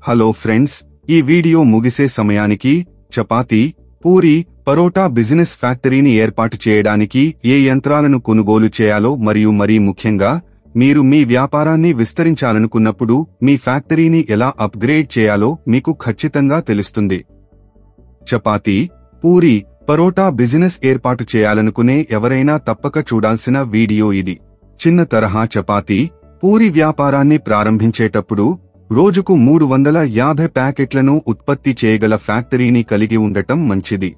Hello friends, ఈ video ముగిసే సమయానికి చపాతీ, పూరీ, పరోటా బిజినెస్ ఫ్యాక్టరీని ఏర్పాటు చేయడానికి ఏ యంత్రాలను కొనుగోలు చేయాలో మరియు మరీ ముఖ్యంగా మీరు మీ వ్యాపారాన్ని విస్తరించాలనుకున్నప్పుడు మీ ఫ్యాక్టరీని ఎలా అప్గ్రేడ్ చేయాలో మీకు ఖచ్చితంగా తెలుస్తుంది. చపాతీ, పూరీ, పరోటా బిజినెస్ ఏర్పాటు చేయాలనుకునే ఎవరైనా తప్పక చూడాల్సిన వీడియో ఇది. చిన్న తరహా చపాతీ, పూరీ వ్యాపారాన్ని ప్రారంభించేటప్పుడు రోజుకు 350 ప్యాకెట్లను ఉత్పత్తి చేయగల ఫ్యాక్టరీని కలిగి ఉండటం మంచిది.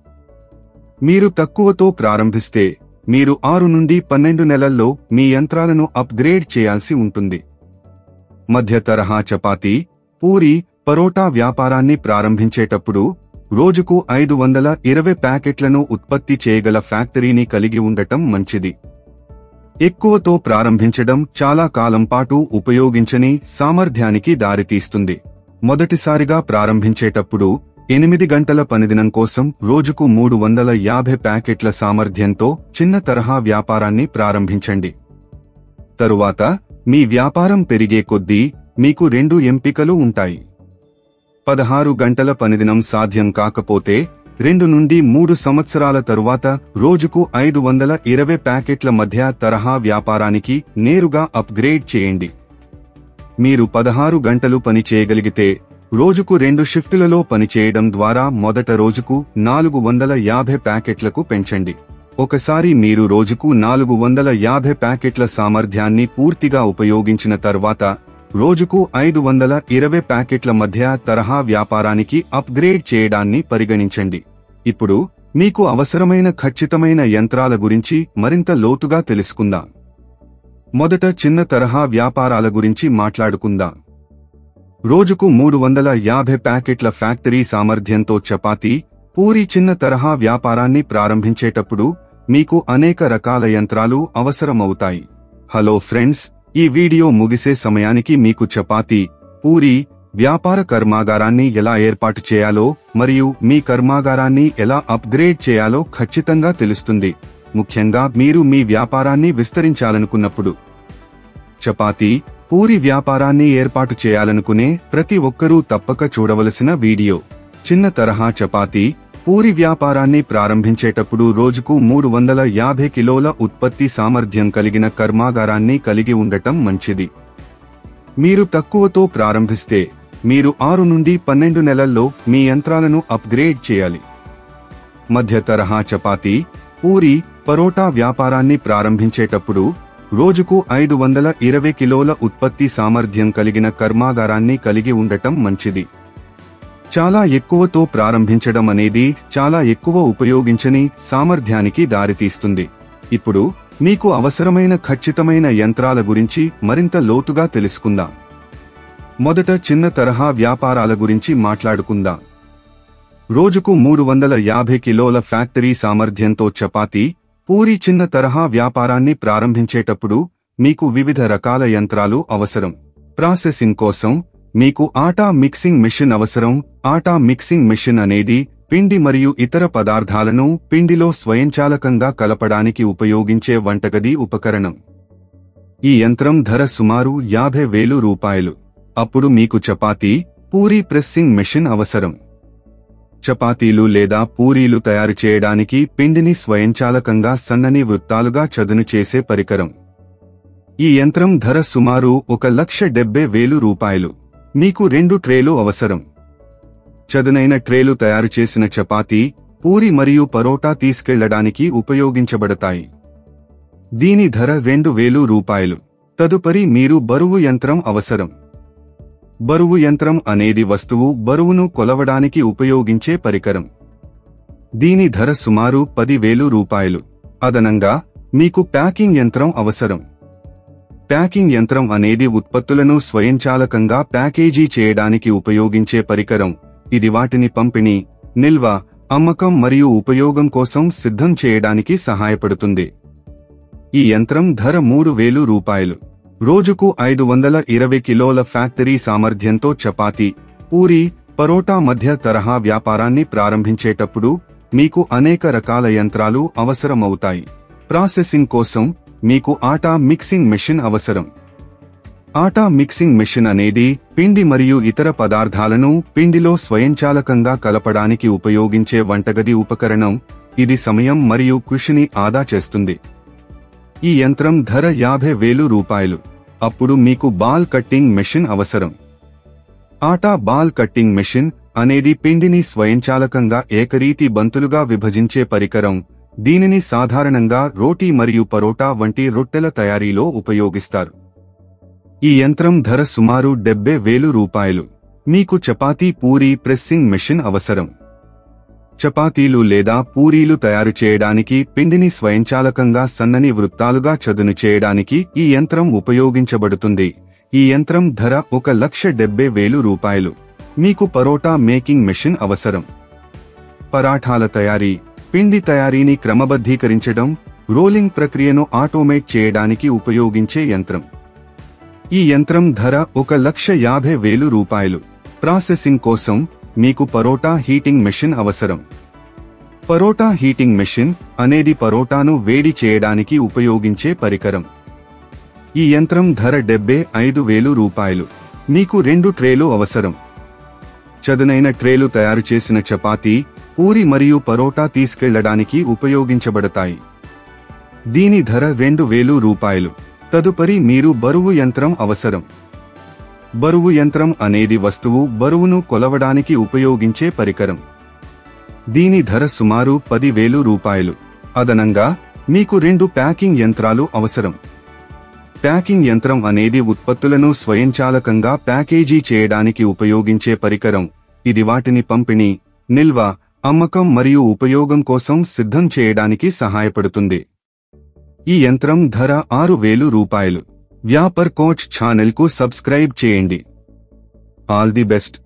మీరు తక్కువతో ప్రారంభిస్తే మీరు 6 నుండి 12 నెలల్లో మీ యంత్రాలను అప్గ్రేడ్ చేయాల్సి ఉంటుంది. మధ్య తరహా చపాతీ, పూరీ, పరోటా వ్యాపారాన్ని ప్రారంభించేటప్పుడు రోజుకు 520 ప్యాకెట్లను ఉత్పత్తి చేయగల ఫ్యాక్టరీని కలిగి ఉండటం మంచిది. ఎక్కువతో ప్రారంభించడం చాలా కాలం పాటు ఉపయోగించని సామర్థ్యానికి దారితీస్తుంది. మొదటిసారిగా ప్రారంభించేటప్పుడు 8 గంటల పనిదినం కోసం రోజుకు 350 ప్యాకెట్ల సామర్థ్యంతో చిన్న తరహా వ్యాపారాన్ని ప్రారంభించండి. తరువాత మీ వ్యాపారం పెరిగే కొద్దీ మీకు 2 ఎంపికలు ఉంటాయి. 16 గంటల పనిదినం సాధ్యం కాకపోతే 2 నుండి 3 సంవత్సరాల తరువాత రోజుకు 520 ప్యాకెట్ల మధ్య తరహా వ్యాపారానికి నేరుగా అప్గ్రేడ్ చేయండి. మీరు 16 గంటలు పని చేయగలిగితే రోజుకు 2 షిఫ్టులలో పనిచేయడం ద్వారా మొదట రోజుకు 450 ప్యాకెట్లకు పెంచండి. ఒకసారి మీరు రోజుకు 450 ప్యాకెట్ల సామర్థ్యాన్ని పూర్తిగా ఉపయోగించిన తర్వాత రోజుకు 520 ప్యాకెట్ల మధ్య తరహా వ్యాపారానికి అప్గ్రేడ్ చేయడాన్ని పరిగణించండి. ఇప్పుడు మీకు అవసరమైన ఖచ్చితమైన యంత్రాల గురించి మరింత లోతుగా తెలుసుకుందాం. మొదట చిన్న తరహా వ్యాపారాల గురించి మాట్లాడుకుందాం. రోజుకు 350 ప్యాకెట్ల ఫ్యాక్టరీ సామర్థ్యంతో చపాతీ, పూరీ చిన్న తరహా వ్యాపారాన్ని ప్రారంభించేటప్పుడు మీకు అనేక రకాల యంత్రాలు అవసరమవుతాయి. హలో ఫ్రెండ్స్, ఈ వీడియో ముగిసే సమయానికి మీకు చపాతీ, పూరీ వ్యాపార కర్మాగారాన్ని ఎలా ఏర్పాటు చేయాలో మరియు మీ కర్మాగారాన్ని ఎలా అప్గ్రేడ్ చేయాలో ఖచ్చితంగా తెలుస్తుంది. ముఖ్యంగా మీరు మీ వ్యాపారాన్ని విస్తరించాలనుకున్నప్పుడు. చపాతీ, పూరీ వ్యాపారాన్ని ఏర్పాటు చేయాలనుకునే ప్రతి ఒక్కరూ తప్పక చూడవలసిన వీడియో. చిన్న తరహా చపాతీ, పూరీ వ్యాపారాన్ని ప్రారంభించేటప్పుడు రోజుకు 350 కిలోల ఉత్పత్తి సామర్థ్యం కలిగిన కర్మాగారాన్ని కలిగి ఉండటం మంచిది. మీరు తక్కువతో ప్రారంభిస్తే మీరు 6 నుండి 12 నెలల్లో మీ యంత్రాలను అప్గ్రేడ్ చేయాలి. మధ్య తరహా చపాతీ, పూరీ, పరోటా వ్యాపారాన్ని ప్రారంభించేటప్పుడు రోజుకు 520 కిలోల ఉత్పత్తి సామర్థ్యం కలిగిన కర్మాగారాన్ని కలిగి ఉండటం మంచిది. చాలా ఎక్కువతో ప్రారంభించడం అనేది చాలా ఎక్కువ ఉపయోగించని సామర్థ్యానికి దారితీస్తుంది. ఇప్పుడు మీకు అవసరమైన ఖచ్చితమైన యంత్రాల గురించి మరింత లోతుగా తెలుసుకుందాం. మొదట చిన్న తరహా వ్యాపారాల గురించి మాట్లాడుకుందాం. రోజుకు 350 కిలోల ఫ్యాక్టరీ సామర్థ్యంతో చపాతీ, పూరీ చిన్న తరహా వ్యాపారాన్ని ప్రారంభించేటప్పుడు మీకు వివిధ రకాల యంత్రాలు అవసరం. ప్రాసెసింగ్ కోసం మీకు ఆటా మిక్సింగ్ మెషిన్ అవసరం. ఆటా మిక్సింగ్ మెషిన్ అనేది పిండి మరియు ఇతర పదార్థాలను పిండిలో స్వయంచాలకంగా కలపడానికి ఉపయోగించే వంటగది ఉపకరణం. ఈ యంత్రం ధర సుమారు 50,000 రూపాయలు. అప్పుడు మీకు చపాతీ, పూరీ ప్రెస్సింగ్ మెషిన్ అవసరం. చపాతీలు లేదా పూరీలు తయారు చేయడానికి పిండిని స్వయంచాలకంగా సన్నని వృత్తాలుగా చదును చేసే పరికరం. ఈ యంత్రం ధర సుమారు 1,70,000 రూపాయలు. మీకు 2 ట్రేలు అవసరం. చదునైన ట్రేలు తయారు చేసిన చపాతీ, పూరీ మరియు పరోటా తీసుకెళ్లడానికి ఉపయోగించబడతాయి. దీని ధర 2,000 రూపాయలు. తదుపరి మీరు బరువు యంత్రం అవసరం. బరువు యంత్రం అనేది వస్తువు బరువును కొలవడానికి ఉపయోగించే పరికరం. దీని ధర సుమారు 10,000 రూపాయలు. అదనంగా మీకు ప్యాకింగ్ యంత్రం అవసరం. ప్యాకింగ్ యంత్రం అనేది ఉత్పత్తులను స్వయంచాలకంగా ప్యాకేజీ చేయడానికి ఉపయోగించే పరికరం. ఇది వాటిని పంపిణీ, నిల్వ, అమ్మకం మరియు ఉపయోగం కోసం సిద్ధం చేయడానికి సహాయపడుతుంది. ఈ యంత్రం ధర 3,000 రూపాయలు. రోజుకు 520 కిలోల ఫ్యాక్టరీ సామర్థ్యంతో చపాతీ, పూరీ, పరోటా మధ్య తరహా వ్యాపారాన్ని ప్రారంభించేటప్పుడు మీకు అనేక రకాల యంత్రాలు అవసరమవుతాయి. ప్రాసెసింగ్ కోసం మీకు ఆటా మిక్సింగ్ మెషిన్ అవసరం. ఆటా మిక్సింగ్ మెషిన్ అనేది పిండి మరియు ఇతర పదార్థాలను పిండిలో స్వయంచాలకంగా కలపడానికి ఉపయోగించే వంటగది ఉపకరణం. ఇది సమయం మరియు కృషిని ఆదా చేస్తుంది. ఈ యంత్రం ధర 50,000 రూపాయలు. అప్పుడు మీకు బాల్ కట్టింగ్ మెషిన్ అవసరం. ఆటా బాల్ కట్టింగ్ మెషిన్ అనేది పిండిని స్వయంచాలకంగా ఏకరీతి బంతులుగా విభజించే పరికరం. దీనిని సాధారణంగా రోటీ మరియు పరోటా వంటి రొట్టెల తయారీలో ఉపయోగిస్తారు. ఈ యంత్రం ధర సుమారు 70,000 రూపాయలు. మీకు చపాతీ పూరీ ప్రెస్సింగ్ మెషిన్ అవసరం. చపాతీలు లేదా పూరీలు తయారు చేయడానికి పిండిని స్వయంచాలకంగా సన్నని వృత్తాలుగా చదును చేయడానికి ఈ యంత్రం ఉపయోగించబడుతుంది. ఈ యంత్రం ధర 1,70,000 రూపాయలు. మీకు పరోటా మేకింగ్ మెషిన్ అవసరం. పరాఠాల తయారీ, పిండి తయారీని క్రమబద్ధీకరించడం, రోలింగ్ ప్రక్రియను ఆటోమేట్ చేయడానికి ఉపయోగించే యంత్రం. ఈ యంత్రం ధర 1,50,000 రూపాయలు. ప్రాసెసింగ్ కోసం మీకు పరోటా హీటింగ్ మెషిన్ అవసరం. పరోటా హీటింగ్ మెషిన్ అనేది పరోటాను వేడి చేయడానికి ఉపయోగించే పరికరం. ఈ యంత్రం ధర 75,000 రూపాయలు. మీకు 2 ట్రేలు అవసరం. చదునైన ట్రేలు తయారు చేసిన చపాతీ, పూరి మరియు పరోటా తీసుకెళ్లడానికి ఉపయోగించబడతాయి. దీని ధర 2,000 రూపాయలు. తదుపరి మీరు బరువు యంత్రం అవసరం. బరువు యంత్రం అనేది వస్తువు బరువును కొలవడానికి ఉపయోగించే పరికరం. దీని ధర సుమారు 10,000 రూపాయలు. అదనంగా మీకు 2 ప్యాకింగ్ యంత్రాలు అవసరం. ప్యాకింగ్ యంత్రం అనేది ఉత్పత్తులను స్వయంచాలకంగా ప్యాకేజీ చేయడానికి ఉపయోగించే పరికరం. ఇది వాటిని పంపిణీ, నిల్వ, అమ్మకం మరియు ఉపయోగం కోసం సిద్ధం చేయడానికి సహాయపడుతుంది. ఈ యంత్రం ధర 6,000 రూపాయలు. వ్యాపార్ కోచ్ ఛానల్కు సబ్స్క్రైబ్ చేయండి. All the best.